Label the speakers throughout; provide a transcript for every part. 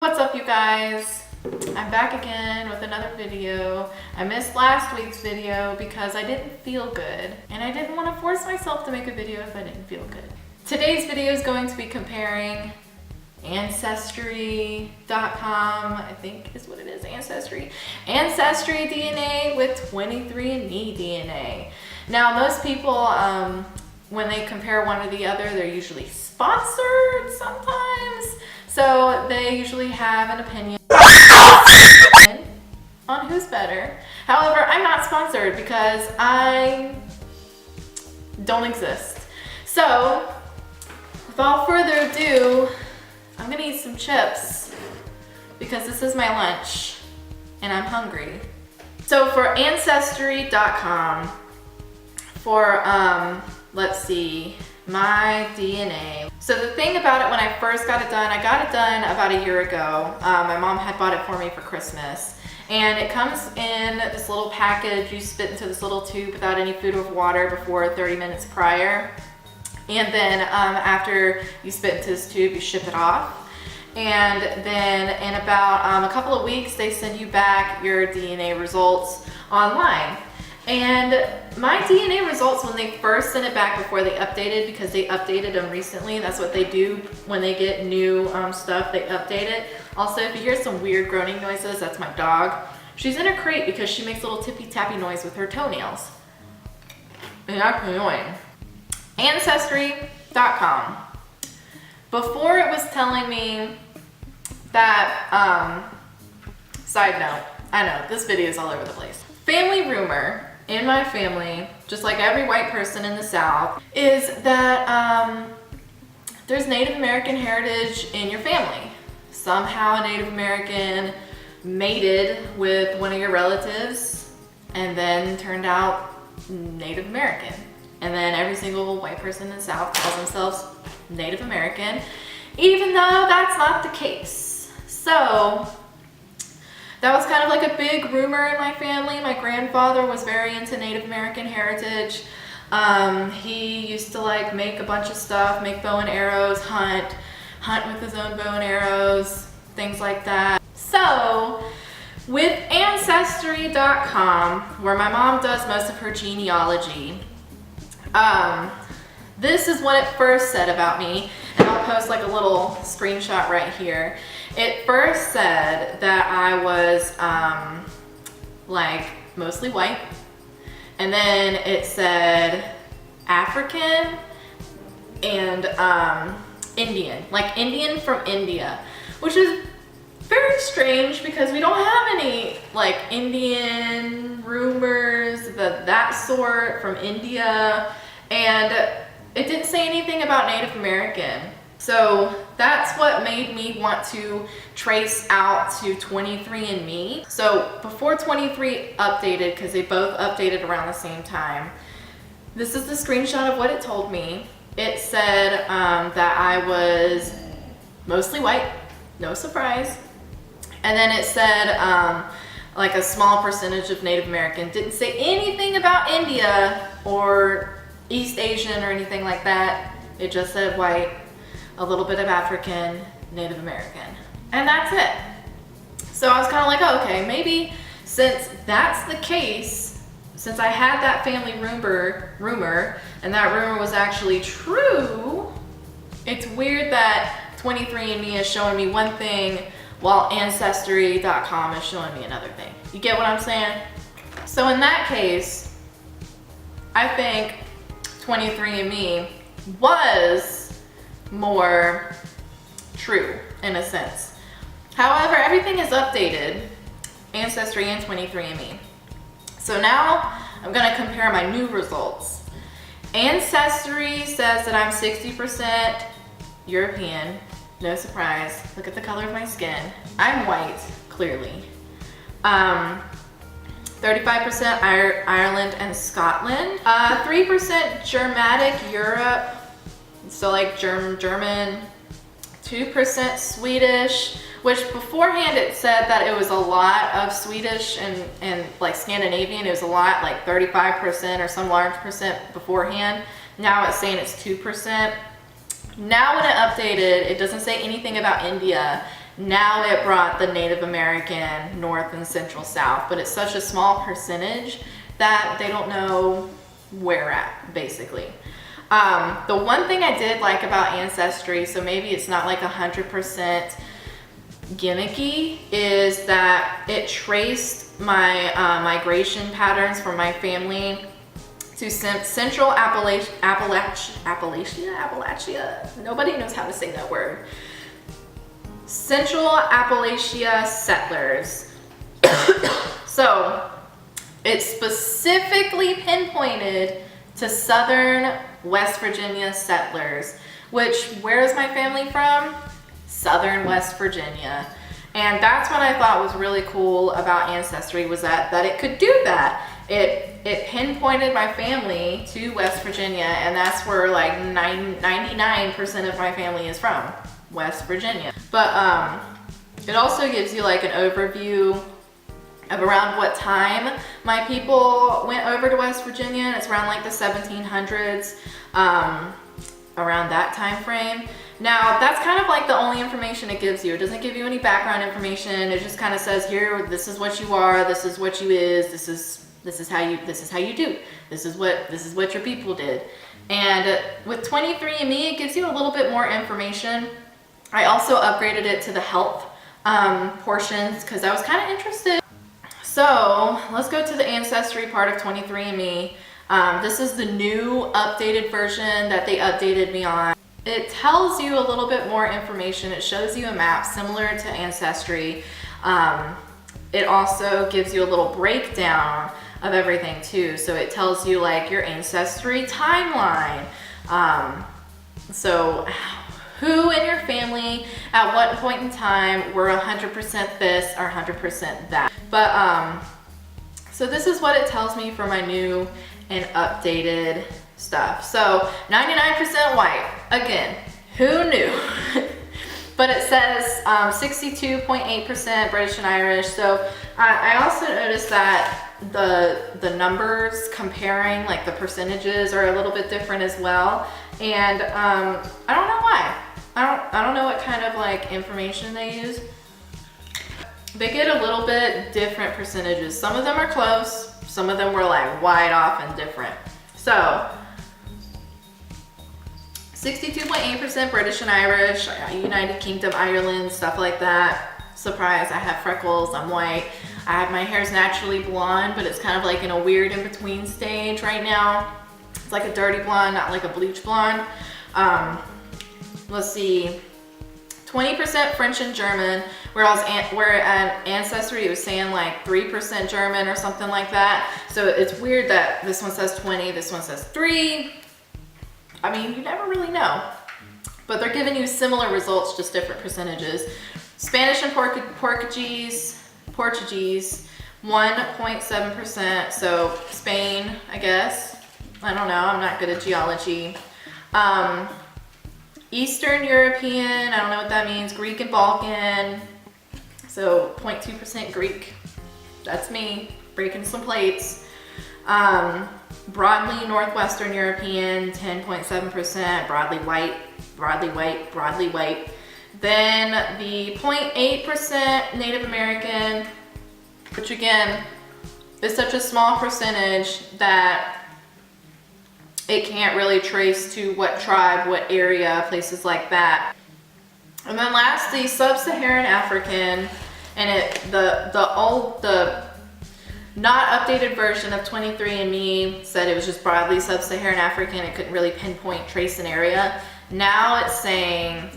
Speaker 1: What's up, you guys? I'm back again with another video. I missed last week's video because I didn't feel good and I didn't want to force myself to make a video if I didn't feel good. Today's video is going to be comparing Ancestry.com, I think is what it is, Ancestry DNA with 23andMe DNA. Now, most people, when they compare one or the other, they're usually sponsored sometimes. So they usually have an opinion on who's better. However, I'm not sponsored because I don't exist. So, without further ado, I'm gonna eat some chips because this is my lunch and I'm hungry. So for Ancestry.com, for, let's see, my DNA. So the thing about it, when I first got it done, I got it done about a year ago. My mom had bought it for me for Christmas. And it comes in this little package. You spit into this little tube without any food or water before 30 minutes prior. And then after you spit into this tube, you ship it off. And then in about a couple of weeks, they send you back your DNA results online. And my DNA results, when they first sent it back before they updated, because they updated them recently, that's what they do when they get new stuff, they update it. Also, if you hear some weird groaning noises, that's my dog. She's in her crate because she makes a little tippy-tappy noise with her toenails. And that's annoying. Ancestry.com. Before it was telling me that, side note, I know, this video is all over the place. Family rumor in my family, just like every white person in the South, is that there's Native American heritage in your family. Somehow a Native American mated with one of your relatives and then turned out Native American. And then every single white person in the South calls themselves Native American, even though that's not the case. So that was kind of like a big rumor in my family. My grandfather was very into Native American heritage. He used to like make a bunch of stuff, make bow and arrows, hunt with his own bow and arrows, things like that. So with Ancestry.com, where my mom does most of her genealogy, this is what it first said about me, and I'll post like a little screenshot right here. It first said that I was like mostly white, and then it said African and Indian, like Indian from India, which is very strange because we don't have any like Indian rumors of that sort from India, and it didn't say anything about Native American. So that's what made me want to trace out to 23andMe. So before 23 updated, because they both updated around the same time, this is the screenshot of what it told me. It said that I was mostly white, no surprise. And then it said like a small percentage of Native American. Didn't say anything about India or East Asian or anything like that. It just said white, a little bit of African, Native American, and that's it. So I was kind of like, oh, okay, maybe since that's the case, since I had that family rumor, and that rumor was actually true, it's weird that 23andMe is showing me one thing while Ancestry.com is showing me another thing. You get what I'm saying? So in that case, I think 23andMe was more true in a sense. However, everything is updated, Ancestry and 23andMe. So now I'm gonna compare my new results. Ancestry says that I'm 60% European, no surprise. Look at the color of my skin. I'm white, clearly. 35% Ireland and Scotland. 3% Germanic Europe, so like German. 2% Swedish, which beforehand it said that it was a lot of Swedish and like Scandinavian. It was a lot, like 35% or some large percent beforehand. Now it's saying it's 2%. Now when it updated, it doesn't say anything about India. Now it brought the Native American, North and Central South, but it's such a small percentage that they don't know where at, basically. The one thing I did like about Ancestry, so maybe it's not like 100% gimmicky, is that it traced my migration patterns for my family to Central Appalachia. Nobody knows how to say that word. Central Appalachia settlers. So it specifically pinpointed to Southern West Virginia settlers, which, where is my family from? Southern West Virginia. And that's what I thought was really cool about Ancestry, was that it could do that. It pinpointed my family to West Virginia, and that's where like 99% of my family is from, West Virginia. But it also gives you like an overview of around what time my people went over to West Virginia, and it's around like the 1700s, around that time frame. Now, that's kind of like the only information it gives you. It doesn't give you any background information. It just kind of says, here, this is what you are, this is what you is, this is how you do. This is what your people did. And with 23andMe, it gives you a little bit more information. I also upgraded it to the health portions because I was kind of interested. So let's go to the Ancestry part of 23andMe. This is the new updated version that they updated me on. It tells you a little bit more information. It shows you a map similar to Ancestry. It also gives you a little breakdown of everything too. So it tells you like your Ancestry timeline. So who in your family at what point in time were 100% this or 100% that. But so this is what it tells me for my new and updated stuff. So 99% white. Again, who knew? But it says 62.8% British and Irish. So I also noticed that the numbers comparing like the percentages are a little bit different as well. And I don't know why. I don't know what kind of like information they use. They get a little bit different percentages. Some of them are close. Some of them were like wide off and different. So 62.8% British and Irish, United Kingdom, Ireland, stuff like that. Surprise, I have freckles, I'm white. My hair's naturally blonde, but it's kind of like in a weird in-between stage right now. It's like a dirty blonde, not like a bleach blonde. Let's see, 20% French and German, whereas Ancestry it was saying like 3% German or something like that. So it's weird that this one says 20, this one says 3. I mean, you never really know. But they're giving you similar results, just different percentages. Spanish and Portuguese, 1.7%. So Spain, I guess. I don't know, I'm not good at geology. Eastern European, I don't know what that means. Greek and Balkan, so 0.2% Greek. That's me, breaking some plates. Broadly Northwestern European, 10.7%. Broadly white. Then the 0.8% Native American, which again is such a small percentage that it can't really trace to what tribe, what area, places like that. And then lastly, Sub-Saharan African, and the not updated version of 23andMe said it was just broadly Sub-Saharan African. It couldn't really pinpoint, trace an area. Now it's saying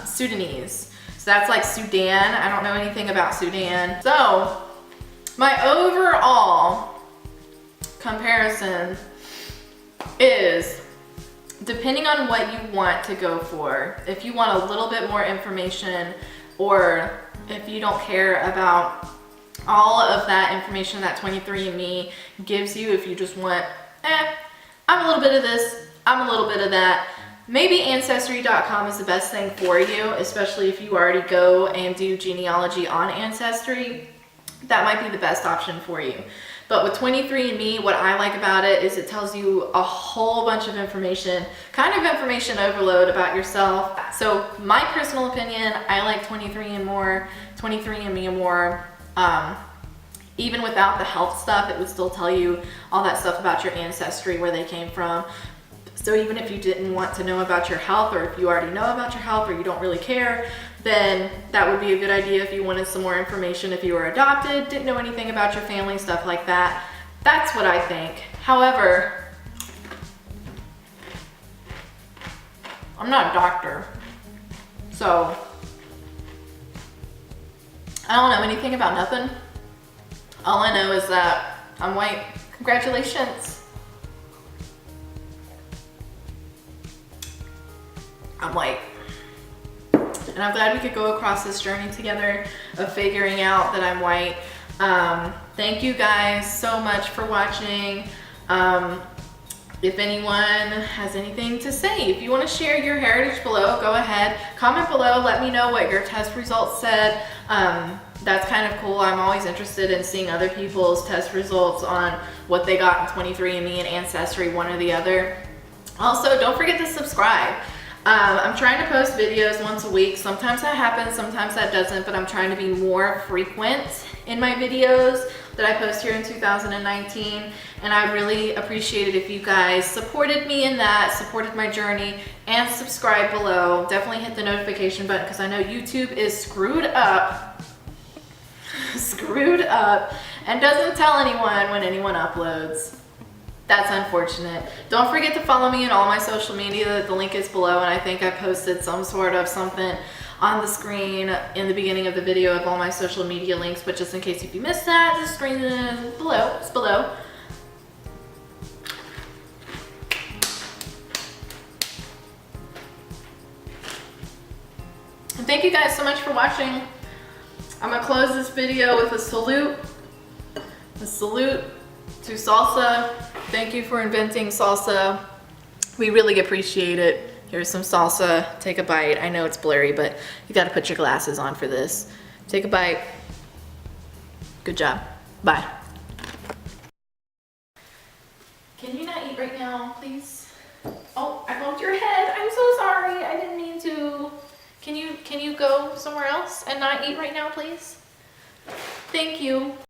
Speaker 1: Sudanese. So that's like Sudan. I don't know anything about Sudan. So my overall comparison is, depending on what you want to go for, if you want a little bit more information, or if you don't care about all of that information that 23andMe gives you, if you just want, I'm a little bit of this, I'm a little bit of that, maybe Ancestry.com is the best thing for you, especially if you already go and do genealogy on Ancestry. That might be the best option for you. But with 23andMe, what I like about it is it tells you a whole bunch of information, kind of information overload about yourself. So my personal opinion, I like 23andMe more. Even without the health stuff, it would still tell you all that stuff about your ancestry, where they came from. So even if you didn't want to know about your health, or if you already know about your health, or you don't really care, then that would be a good idea if you wanted some more information. If you were adopted, didn't know anything about your family, stuff like that. That's what I think. However, I'm not a doctor, so I don't know anything about nothing. All I know is that I'm white. Congratulations. I'm white. And I'm glad we could go across this journey together of figuring out that I'm white. Thank you guys so much for watching. If anyone has anything to say, if you want to share your heritage below, go ahead. Comment below, let me know what your test results said. That's kind of cool. I'm always interested in seeing other people's test results on what they got in 23andMe and Ancestry, one or the other. Also, don't forget to subscribe. I'm trying to post videos once a week. Sometimes that happens, sometimes that doesn't, but I'm trying to be more frequent in my videos that I post here in 2019. And I really appreciate it if you guys supported me in that, supported my journey, and subscribe below. Definitely hit the notification button, because I know YouTube is screwed up, and doesn't tell anyone when anyone uploads. That's unfortunate. Don't forget to follow me on all my social media. The link is below, and I think I posted some sort of something on the screen in the beginning of the video of all my social media links, but just in case if you missed that, the screen is below. It's below. And thank you guys so much for watching. I'm gonna close this video with a salute. A salute to salsa. Thank you for inventing salsa. We really appreciate it. Here's some salsa. Take a bite. I know it's blurry, but you gotta put your glasses on for this. Take a bite. Good job. Bye. Can you not eat right now, please? Oh, I bumped your head. I'm so sorry. I didn't mean to. Can you go somewhere else and not eat right now, please? Thank you.